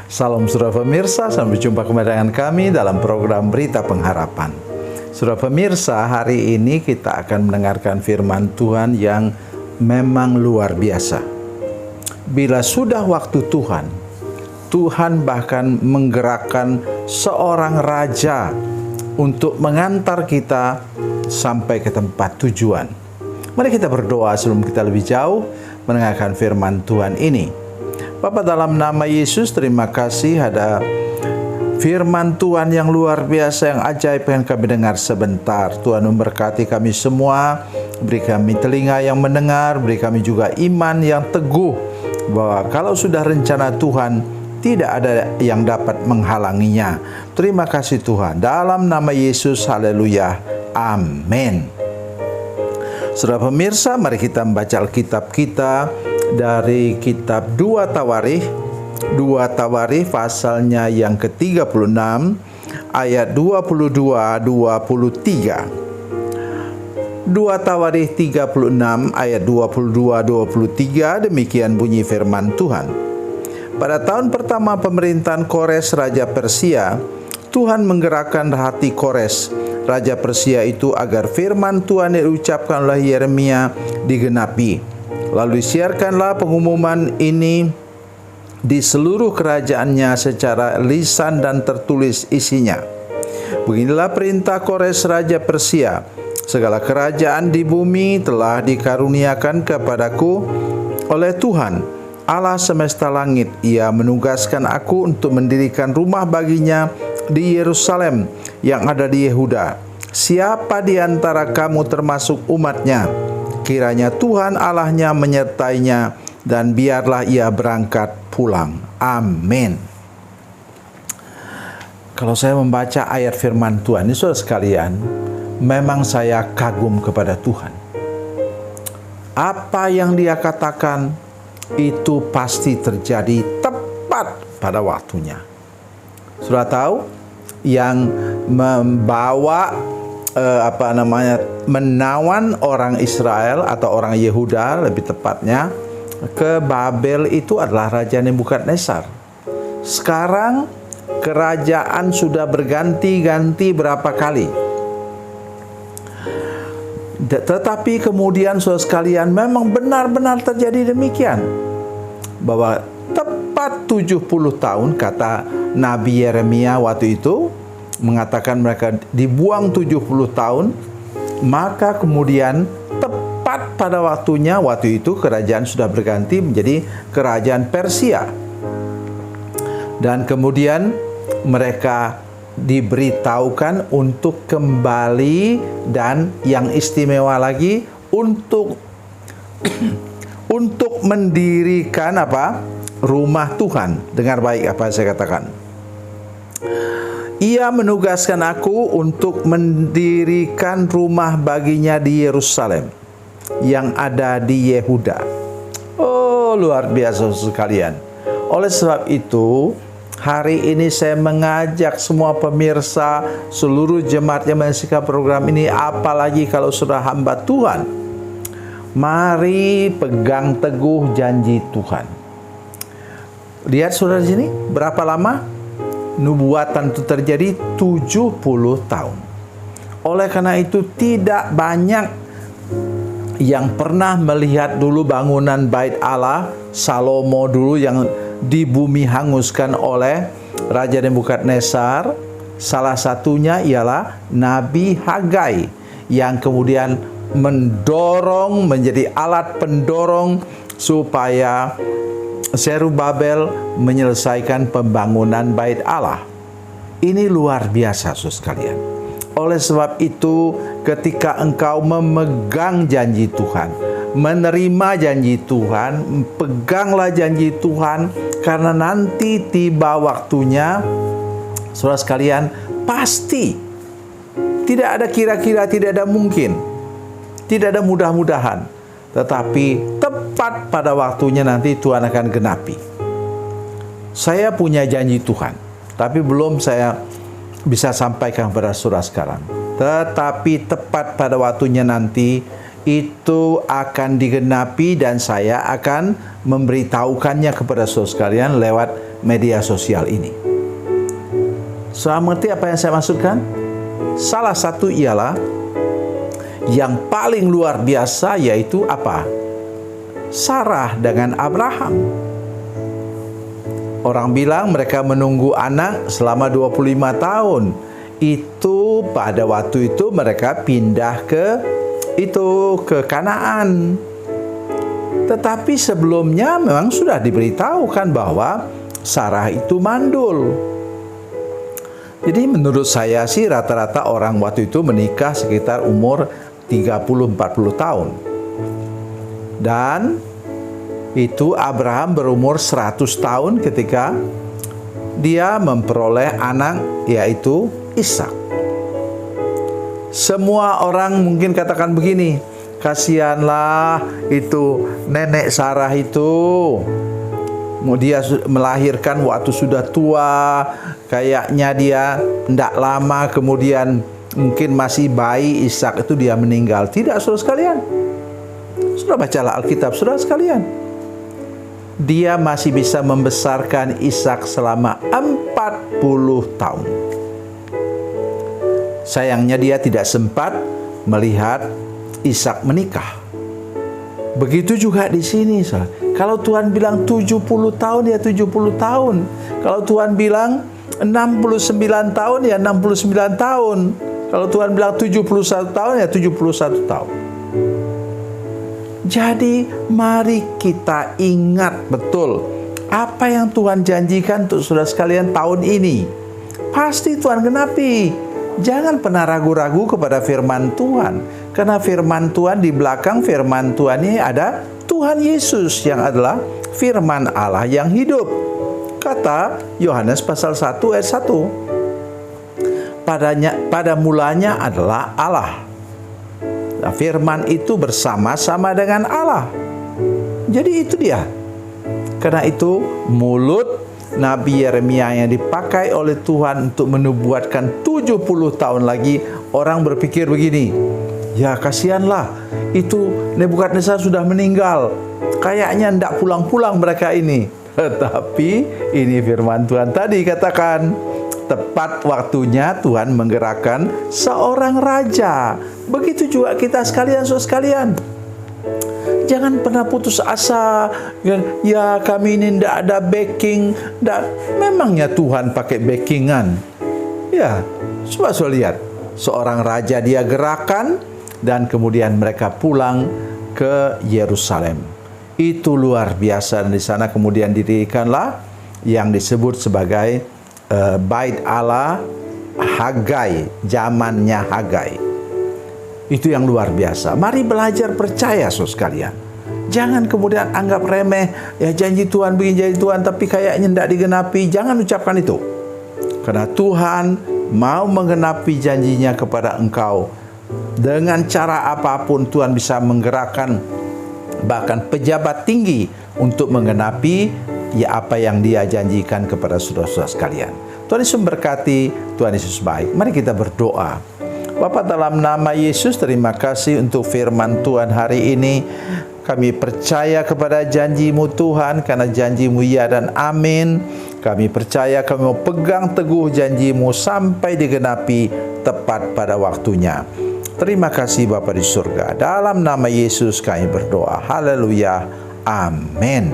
Salam saudara pemirsa, sampai jumpa kembali dengan kami dalam program Berita Pengharapan. Saudara pemirsa, hari ini kita akan mendengarkan firman Tuhan yang memang luar biasa. Bila sudah waktu Tuhan, Tuhan bahkan menggerakkan seorang raja untuk mengantar kita sampai ke tempat tujuan. Mari kita berdoa sebelum kita lebih jauh mendengarkan firman Tuhan ini. Bapa, dalam nama Yesus, terima kasih ada firman Tuhan yang luar biasa, yang ajaib yang kami dengar sebentar. Tuhan memberkati kami semua, beri kami telinga yang mendengar, beri kami juga iman yang teguh, bahwa kalau sudah rencana Tuhan, tidak ada yang dapat menghalanginya. Terima kasih Tuhan. Dalam nama Yesus, haleluya. Amin. Saudara pemirsa, mari kita membaca Alkitab kita dari kitab 2 Tawarikh. 2 Tawarikh pasalnya yang ke-36 ayat 22-23. 2 Tawarikh 36 ayat 22-23, demikian bunyi firman Tuhan. Pada tahun pertama pemerintahan Kores Raja Persia, Tuhan menggerakkan hati Kores Raja Persia itu agar firman Tuhan yang diucapkan oleh Yeremia digenapi. Lalu disiarkanlah pengumuman ini di seluruh kerajaannya secara lisan dan tertulis isinya. Beginilah perintah Kores Raja Persia. Segala kerajaan di bumi telah dikaruniakan kepadaku oleh Tuhan, Allah semesta langit. Ia menugaskan aku untuk mendirikan rumah baginya di Yerusalem yang ada di Yehuda. Siapa di antara kamu termasuk umatnya, kiranya Tuhan Allahnya menyertainya, dan biarlah ia berangkat pulang. Amin. Kalau saya membaca ayat firman Tuhan ini, saudara sekalian, memang saya kagum kepada Tuhan. Apa yang Dia katakan itu pasti terjadi tepat pada waktunya. Sudah tahu yang membawa menawan orang Israel atau orang Yehuda lebih tepatnya ke Babel itu adalah Raja Nebukadnezar. Sekarang kerajaan sudah berganti-ganti berapa kali. Tetapi kemudian saudara sekalian, memang benar-benar terjadi demikian, bahwa tepat 70 tahun, kata Nabi Yeremia waktu itu, mengatakan mereka dibuang 70 tahun, maka kemudian tepat pada waktunya, waktu itu kerajaan sudah berganti menjadi kerajaan Persia. Dan kemudian mereka diberitahukan untuk kembali, dan yang istimewa lagi untuk mendirikan rumah Tuhan. Dengar baik apa yang saya katakan. Ia menugaskan aku untuk mendirikan rumah baginya di Yerusalem yang ada di Yehuda. Oh, luar biasa sekalian. Oleh sebab itu, hari ini saya mengajak semua pemirsa, seluruh jemaat yang menyaksikan program ini, apalagi kalau sudah hamba Tuhan, mari pegang teguh janji Tuhan. Lihat saudara di sini, berapa lama nubuatan itu terjadi? 70 tahun. Oleh karena itu, tidak banyak yang pernah melihat dulu bangunan Bait Allah Salomo dulu yang di bumi hanguskan oleh Raja Nebukadnezar. Salah satunya ialah Nabi Hagai yang kemudian mendorong, menjadi alat pendorong supaya Zerubabel menyelesaikan pembangunan Bait Allah. Ini luar biasa saudara sekalian. Oleh sebab itu, ketika engkau memegang janji Tuhan, menerima janji Tuhan, peganglah janji Tuhan, karena nanti tiba waktunya, saudara sekalian, pasti tidak ada kira-kira, tidak ada mungkin, tidak ada mudah-mudahan, tetapi tepat pada waktunya nanti Tuhan akan genapi. Saya punya janji Tuhan, tapi belum saya bisa sampaikan kepada saudara sekarang. Tetapi tepat pada waktunya nanti itu akan digenapi dan saya akan memberitahukannya kepada saudara sekalian lewat media sosial ini. Saudara mengerti apa yang saya maksudkan? Salah satu ialah yang paling luar biasa, yaitu apa? Sarah dengan Abraham. Orang bilang mereka menunggu anak selama 25 tahun. Itu pada waktu itu mereka pindah ke Kanaan. Tetapi sebelumnya memang sudah diberitahukan bahwa Sarah itu mandul. Jadi menurut saya sih rata-rata orang waktu itu menikah sekitar umur 30-40 tahun. Dan itu Abraham berumur 100 tahun ketika dia memperoleh anak, yaitu Ishak. Semua orang mungkin katakan begini, kasihanlah itu nenek Sarah itu. Dia melahirkan waktu sudah tua, kayaknya dia tidak lama kemudian mungkin masih bayi Ishak itu dia meninggal. Tidak, saudara sekalian. Sudah bacalah Alkitab, saudara sekalian. Dia masih bisa membesarkan Ishak selama 40 tahun. Sayangnya dia tidak sempat melihat Ishak menikah. Begitu juga di sini, saudara. Kalau Tuhan bilang 70 tahun, ya 70 tahun. Kalau Tuhan bilang 69 tahun, ya 69 tahun. Kalau Tuhan bilang 71 tahun, ya 71 tahun. Jadi mari kita ingat betul apa yang Tuhan janjikan untuk saudara sekalian tahun ini. Pasti Tuhan genapi. Jangan pernah ragu-ragu kepada firman Tuhan. Karena firman Tuhan, di belakang firman Tuhan ini ada Tuhan Yesus yang adalah firman Allah yang hidup. Kata Yohanes pasal 1 ayat 1. Pada mulanya adalah Allah. Nah, firman itu bersama-sama dengan Allah. Jadi itu dia. Karena itu mulut Nabi Yeremia yang dipakai oleh Tuhan untuk menubuatkan 70 tahun lagi, orang berpikir begini, ya kasihanlah, itu Nebukadnezar sudah meninggal, kayaknya tidak pulang-pulang mereka ini. Tetapi ini firman Tuhan tadi katakan, tepat waktunya Tuhan menggerakkan seorang raja. Begitu juga kita sekalian, saudara sekalian. Jangan pernah putus asa. Ya kami ini tidak ada backing. Memangnya Tuhan pakai backingan? Ya, coba lihat. Seorang raja dia gerakan dan kemudian mereka pulang ke Yerusalem. Itu luar biasa. Dan di sana kemudian didirikanlah yang disebut sebagai Bait Allah Hagai, zamannya Hagai. Itu yang luar biasa. Mari belajar percaya, saudara sekalian. Jangan kemudian anggap remeh, ya janji Tuhan begini, janji Tuhan, tapi kayaknya tidak digenapi. Jangan ucapkan itu. Karena Tuhan mau menggenapi janjinya kepada engkau. Dengan cara apapun Tuhan bisa menggerakkan bahkan pejabat tinggi untuk menggenapi ya apa yang dia janjikan kepada saudara-saudara sekalian. Tuhan Yesus memberkati, Tuhan Yesus baik. Mari kita berdoa. Bapa, dalam nama Yesus, terima kasih untuk firman Tuhan hari ini. Kami percaya kepada janji-Mu Tuhan, karena janji-Mu ya dan amin. Kami percaya kami mau pegang teguh janji-Mu sampai digenapi tepat pada waktunya. Terima kasih Bapa di surga. Dalam nama Yesus kami berdoa. Haleluya. Amin.